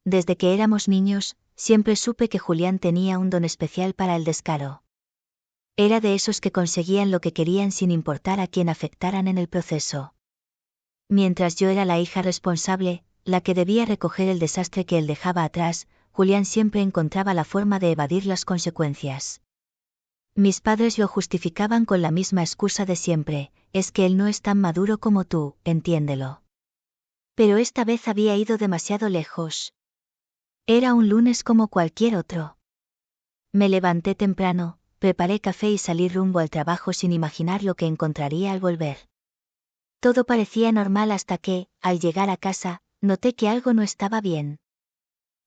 Desde que éramos niños, siempre supe que Julián tenía un don especial para el descaro. Era de esos que conseguían lo que querían sin importar a quién afectaran en el proceso. Mientras yo era la hija responsable, la que debía recoger el desastre que él dejaba atrás, Julián siempre encontraba la forma de evadir las consecuencias. Mis padres lo justificaban con la misma excusa de siempre: es que él no es tan maduro como tú, entiéndelo. Pero esta vez había ido demasiado lejos. Era un lunes como cualquier otro. Me levanté temprano, preparé café y salí rumbo al trabajo sin imaginar lo que encontraría al volver. Todo parecía normal hasta que, al llegar a casa, noté que algo no estaba bien.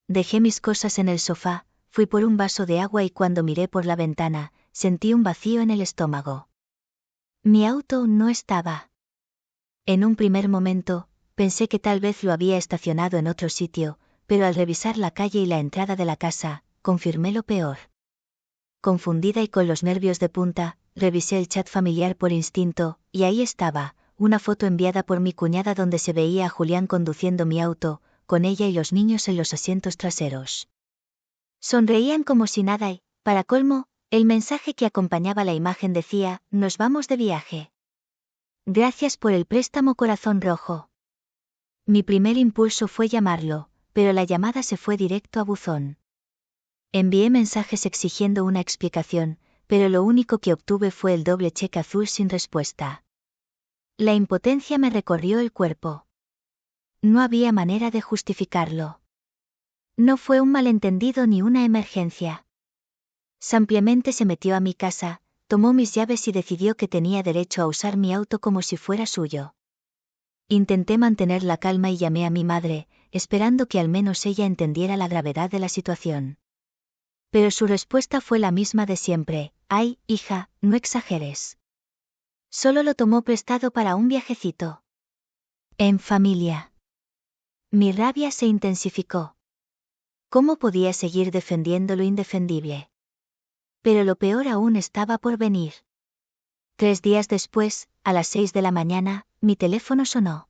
Dejé mis cosas en el sofá, fui por un vaso de agua y cuando miré por la ventana, sentí un vacío en el estómago. Mi auto no estaba. En un primer momento, pensé que tal vez lo había estacionado en otro sitio, pero al revisar la calle y la entrada de la casa, confirmé lo peor. Confundida y con los nervios de punta, revisé el chat familiar por instinto, y ahí estaba, una foto enviada por mi cuñada donde se veía a Julián conduciendo mi auto, con ella y los niños en los asientos traseros. Sonreían como si nada y, para colmo, el mensaje que acompañaba la imagen decía: «Nos vamos de viaje. Gracias por el préstamo, corazón rojo». Mi primer impulso fue llamarlo, pero la llamada se fue directo a buzón. Envié mensajes exigiendo una explicación, pero lo único que obtuve fue el doble cheque azul sin respuesta. La impotencia me recorrió el cuerpo. No había manera de justificarlo. No fue un malentendido ni una emergencia. Simplemente se metió a mi casa, tomó mis llaves y decidió que tenía derecho a usar mi auto como si fuera suyo. Intenté mantener la calma y llamé a mi madre, esperando que al menos ella entendiera la gravedad de la situación. Pero su respuesta fue la misma de siempre: «Ay, hija, no exageres. Solo lo tomó prestado para un viajecito. En familia». Mi rabia se intensificó. ¿Cómo podía seguir defendiendo lo indefendible? Pero lo peor aún estaba por venir. 3 días después, a las 6 de la mañana, mi teléfono sonó.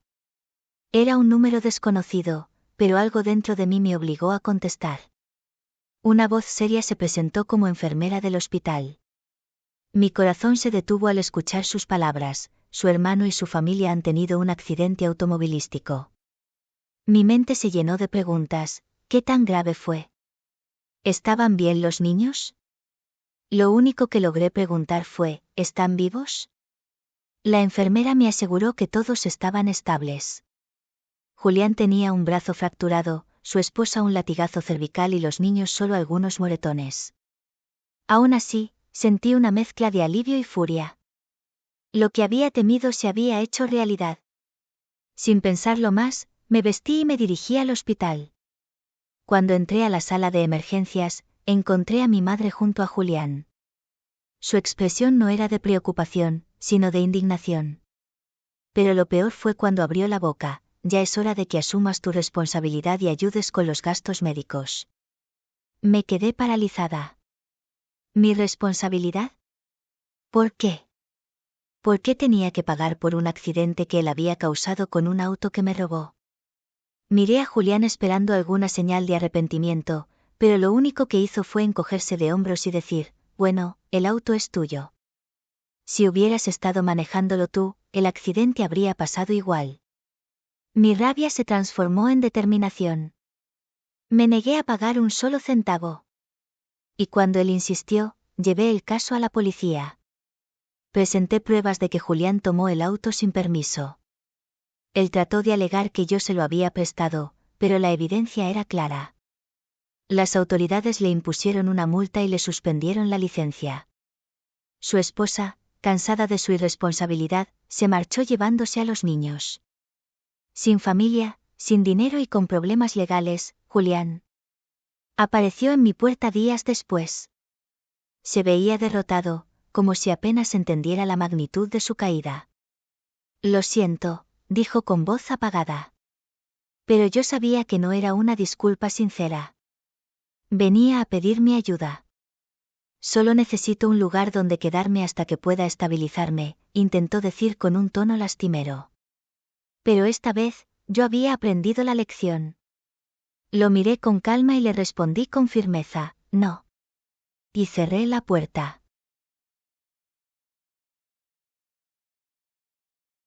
Era un número desconocido, pero algo dentro de mí me obligó a contestar. Una voz seria se presentó como enfermera del hospital. Mi corazón se detuvo al escuchar sus palabras: «Su hermano y su familia han tenido un accidente automovilístico». Mi mente se llenó de preguntas: ¿qué tan grave fue? ¿Estaban bien los niños? Lo único que logré preguntar fue: ¿están vivos? La enfermera me aseguró que todos estaban estables. Julián tenía un brazo fracturado, su esposa un latigazo cervical y los niños solo algunos moretones. Aún así, sentí una mezcla de alivio y furia. Lo que había temido se había hecho realidad. Sin pensarlo más, me vestí y me dirigí al hospital. Cuando entré a la sala de emergencias, encontré a mi madre junto a Julián. Su expresión no era de preocupación, sino de indignación. Pero lo peor fue cuando abrió la boca: «Ya es hora de que asumas tu responsabilidad y ayudes con los gastos médicos». Me quedé paralizada. ¿Mi responsabilidad? ¿Por qué? ¿Por qué tenía que pagar por un accidente que él había causado con un auto que me robó? Miré a Julián esperando alguna señal de arrepentimiento, pero lo único que hizo fue encogerse de hombros y decir: «Bueno, el auto es tuyo. Si hubieras estado manejándolo tú, el accidente habría pasado igual». Mi rabia se transformó en determinación. Me negué a pagar un solo centavo. Y cuando él insistió, llevé el caso a la policía. Presenté pruebas de que Julián tomó el auto sin permiso. Él trató de alegar que yo se lo había prestado, pero la evidencia era clara. Las autoridades le impusieron una multa y le suspendieron la licencia. Su esposa, cansada de su irresponsabilidad, se marchó llevándose a los niños. Sin familia, sin dinero y con problemas legales, Julián apareció en mi puerta días después. Se veía derrotado, como si apenas entendiera la magnitud de su caída. «Lo siento», dijo con voz apagada. Pero yo sabía que no era una disculpa sincera. Venía a pedir mi ayuda. «Solo necesito un lugar donde quedarme hasta que pueda estabilizarme», intentó decir con un tono lastimero. Pero esta vez, yo había aprendido la lección. Lo miré con calma y le respondí con firmeza, no. Y cerré la puerta.